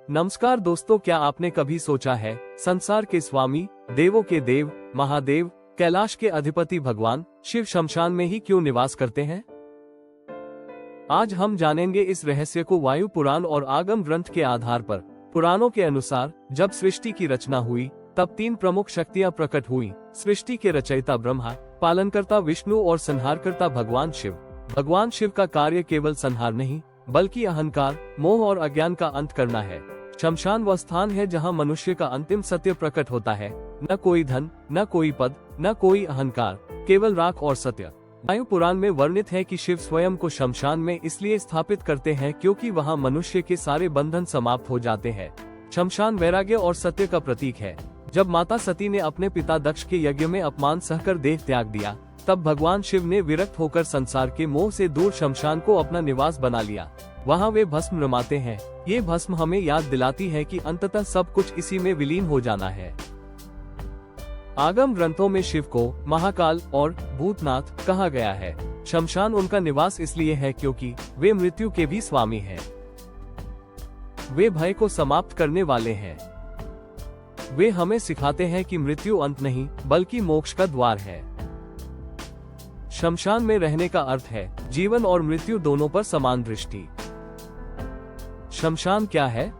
नमस्कार दोस्तों, क्या आपने कभी सोचा है संसार के स्वामी, देवों के देव, महादेव, कैलाश के अधिपति भगवान शिव शमशान में ही क्यों निवास करते हैं? आज हम जानेंगे इस रहस्य को वायु पुराण और आगम ग्रंथ के आधार पर। पुराणों के अनुसार जब सृष्टि की रचना हुई तब 3 प्रमुख शक्तियां प्रकट हुई। सृष्टि के रचयिता ब्रह्मा, पालनकर्ता विष्णु और संहारकर्ता भगवान शिव। भगवान शिव का कार्य केवल संहार नहीं बल्कि अहंकार, मोह और अज्ञान का अंत करना है। शमशान वह स्थान है जहां मनुष्य का अंतिम सत्य प्रकट होता है। न कोई धन, न कोई पद, न कोई अहंकार, केवल राख और सत्य। वायु पुराण में वर्णित है कि शिव स्वयं को शमशान में इसलिए स्थापित करते हैं क्योंकि वहां मनुष्य के सारे बंधन समाप्त हो जाते हैं। शमशान वैराग्य और सत्य का प्रतीक है। जब माता सती ने अपने पिता दक्ष के यज्ञ में अपमान सहकर देह त्याग दिया, तब भगवान शिव ने विरक्त होकर संसार के मोह से दूर शमशान को अपना निवास बना लिया। वहाँ वे भस्म रमाते हैं। ये भस्म हमें याद दिलाती है कि अंततः सब कुछ इसी में विलीन हो जाना है। आगम ग्रंथों में शिव को महाकाल और भूतनाथ कहा गया है। शमशान उनका निवास इसलिए है क्योंकि वे मृत्यु के भी स्वामी हैं। वे भय को समाप्त करने वाले हैं। वे हमें सिखाते हैं कि मृत्यु अंत नहीं बल्कि मोक्ष का द्वार है। शमशान में रहने का अर्थ है जीवन और मृत्यु दोनों पर समान दृष्टि। शमशान क्या है?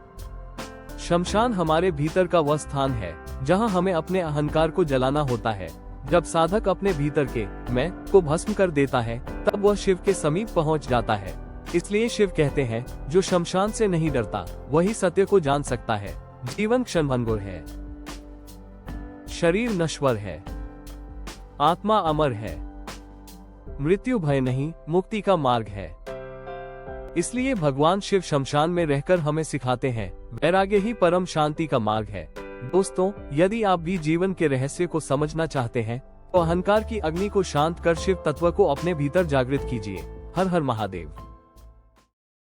शमशान हमारे भीतर का वह स्थान है जहां हमें अपने अहंकार को जलाना होता है। जब साधक अपने भीतर के मैं को भस्म कर देता है तब वह शिव के समीप पहुंच जाता है। इसलिए शिव कहते हैं, जो शमशान से नहीं डरता वही सत्य को जान सकता है। जीवन क्षणभंगुर है, शरीर नश्वर है, आत्मा अमर है। मृत्यु भय नहीं, मुक्ति का मार्ग है। इसलिए भगवान शिव शमशान में रहकर हमें सिखाते हैं, वैराग्य ही परम शांति का मार्ग है। दोस्तों, यदि आप भी जीवन के रहस्य को समझना चाहते हैं तो अहंकार की अग्नि को शांत कर शिव तत्व को अपने भीतर जागृत कीजिए। हर हर महादेव।